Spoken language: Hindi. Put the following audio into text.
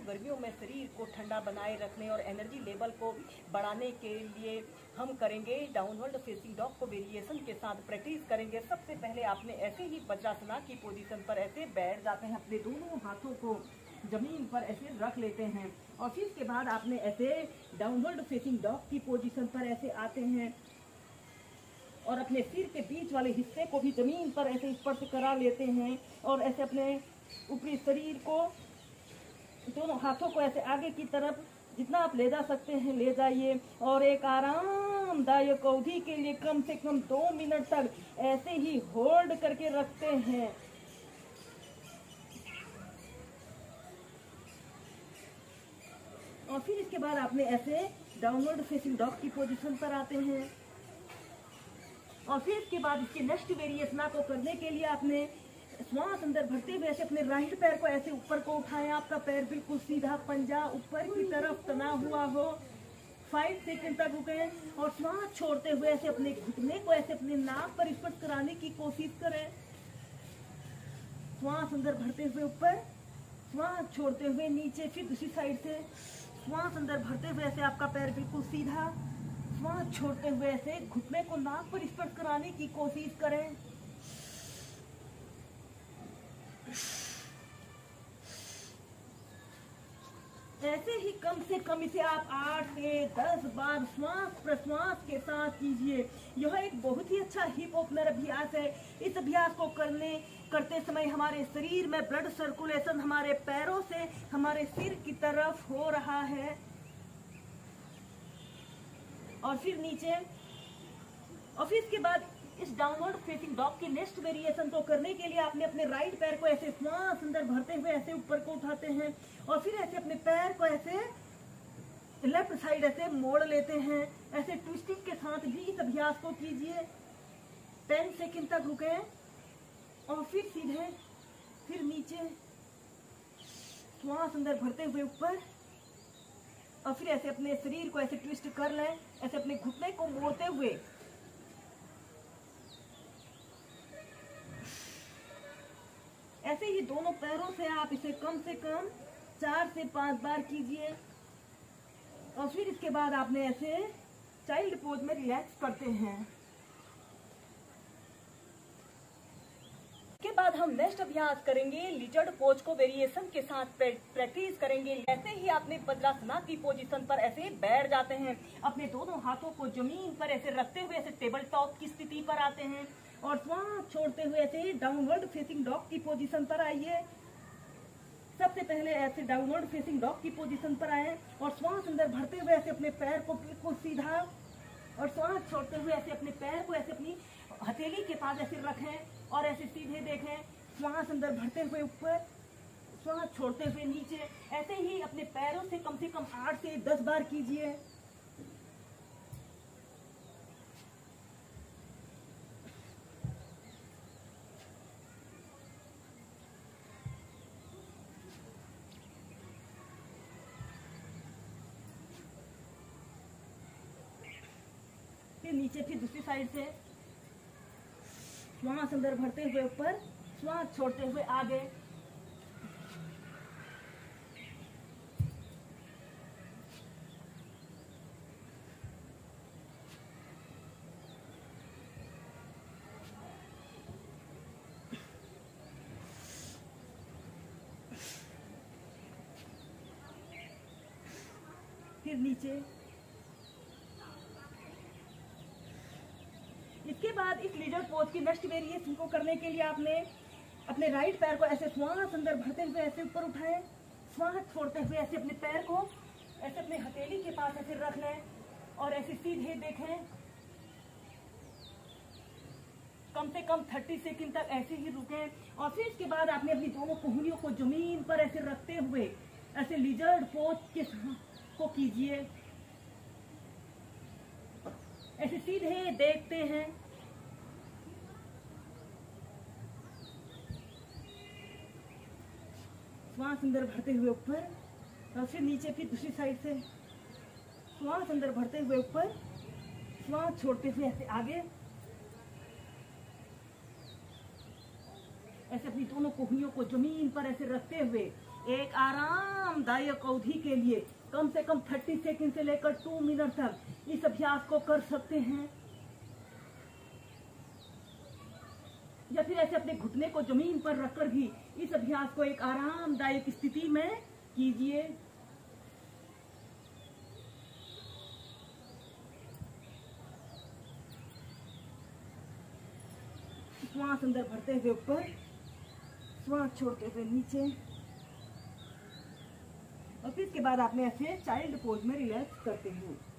दोस्तों, गर्मियों में शरीर को ठंडा बनाए रखने और एनर्जी लेवल को बढ़ाने के लिए हम करेंगे डाउनवर्ड फेसिंग डॉग को वेरिएशन के साथ प्रैक्टिस करेंगे। सबसे पहले आपने ऐसे ही वज्रासना की पोजीशन पर ऐसे बैठ जाते हैं, अपने दोनों हाथों को जमीन पर ऐसे रख लेते हैं और फिर इसके बाद आपने ऐसे डाउनवर्ड फेसिंग डॉग की पोजीशन पर ऐसे आते हैं और अपने सिर के बीच वाले हिस्से को भी जमीन पर ऐसे स्पर्श करा लेते हैं और ऐसे अपने ऊपरी शरीर को दोनों हाथों को ऐसे आगे की तरफ जितना आप ले जा सकते हैं ले जाइए और एक आरामदायक अवधि के लिए कम से कम 2 मिनट तक ऐसे ही होल्ड करके रखते हैं। और फिर इसके बाद आपने ऐसे डाउनवर्ड फेसिंग डॉग की पोजीशन पर आते हैं और फिर इसके बाद इसके नेक्स्ट वेरिएशन को करने के लिए आपने श्वास अंदर भरते हुए ऐसे अपने राइट पैर को ऐसे ऊपर को उठाएं। आपका पैर बिल्कुल सीधा, पंजा ऊपर की तरफ तना हुआ हो। 5 सेकंड तक रुकें और श्वास छोड़ते हुए ऐसे अपने घुटने को ऐसे अपने नाक पर स्पर्श कराने की कोशिश करें। श्वास अंदर भरते हुए ऊपर, श्वास छोड़ते हुए नीचे, फिर दूसरी साइड से श्वास अंदर भरते हुए ऐसे आपका पैर बिल्कुल सीधा, श्वास छोड़ते हुए ऐसे घुटने को नाक पर स्पर्श कराने की कोशिश करें। ऐसे ही कम से कम इसे आप 8 से 10 बार श्वास प्रश्वास के साथ कीजिए। यह एक बहुत ही अच्छा हिप ओपनर अभ्यास है। इस अभ्यास को करते समय हमारे शरीर में ब्लड सर्कुलेशन हमारे पैरों से हमारे सिर की तरफ हो रहा है। और फिर नीचे और फिर इसके बाद इस डाउनवर्ड फेसिंग डॉग के नेक्स्ट वेरिएशन को करने के लिए आपने अपने राइट पैर को ऐसे श्वास अंदर भरते हुए ऐसे ऊपर को उठाते हैं और फिर ऐसे अपने पैर को ऐसे लेफ्ट साइड ऐसे मोड़ लेते हैं। ऐसे ट्विस्टिंग के साथ भी इस अभ्यास को कीजिए। 10 सेकंड तक रुके और फिर सीधे, फिर नीचे, श्वास अंदर भरते हुए ऊपर और फिर ऐसे अपने शरीर को ऐसे ट्विस्ट कर लें, ऐसे अपने घुटने को मोड़ते हुए। ऐसे ही दोनों पैरों से आप इसे कम से कम 4 से 5 बार कीजिए और फिर इसके बाद आपने ऐसे चाइल्ड पोज में रिलैक्स करते हैं। के बाद हम नेक्स्ट अभ्यास करेंगे लिजर्ड पोज को वेरिएशन के साथ प्रैक्टिस करेंगे। ऐसे ही आपने वज्रासना की पोजीशन पर ऐसे बैठ जाते हैं, अपने दोनों हाथों को जमीन पर ऐसे रखते हुए ऐसे टेबल टॉप की स्थिति पर आते हैं और श्वास छोड़ते हुए ऐसे डाउनवर्ड फेसिंग डॉग की पोजीशन पर आइए। सबसे पहले ऐसे डाउनवर्ड फेसिंग डॉग की पोजीशन पर आए और श्वास अंदर भरते हुए ऐसे अपने पैर को बिल्कुल सीधा और श्वास छोड़ते हुए ऐसे अपने पैर को ऐसे अपनी हथेली के पास ऐसे रखें और ऐसे सीधे देखें। श्वास अंदर भरते हुए ऊपर, श्वास छोड़ते हुए नीचे। ऐसे ही अपने पैरों से कम 8 से 10 बार कीजिए। फिर नीचे, फिर दूसरी साइड से श्वास अंदर भरते हुए ऊपर, श्वास छोड़ते हुए आगे। फिर नीचे। इसके बाद इस लीजर पोज की नेक्स्ट वेरिएशन को करने के लिए आपने अपने राइट पैर को ऐसे श्वास अंदर भरते हुए ऐसे ऊपर उठाएं, श्वास छोड़ते हुए ऐसे अपने पैर को ऐसे अपने हथेली के पास ऐसे रख लें और ऐसे सीधे देखें। कम से कम 30 सेकंड तक ऐसे ही रुकें और फिर इसके बाद आपने अपनी दोनों कोहनियों को जमीन पर ऐसे रखते हुए ऐसे लिजर्ड पोज को कीजिए। ऐसे सीधे देखते हैं। श्वास अंदर भरते हुए ऊपर और फिर नीचे, फिर दूसरी साइड से श्वास अंदर भरते हुए ऊपर, श्वास छोड़ते हुए ऐसे आगे। ऐसे अपनी दोनों कोहनियों को जमीन पर ऐसे रखते हुए एक आरामदायक अवधि के लिए कम से कम 30 सेकंड से लेकर 2 मिनट तक इस अभ्यास को कर सकते हैं। या फिर ऐसे अपने घुटने को जमीन पर रखकर भी इस अभ्यास को एक आरामदायक स्थिति में कीजिए। श्वास अंदर भरते हुए ऊपर, श्वास छोड़ते हुए नीचे, और फिर इसके बाद आपने ऐसे चाइल्ड पोज में रिलैक्स करते हैं।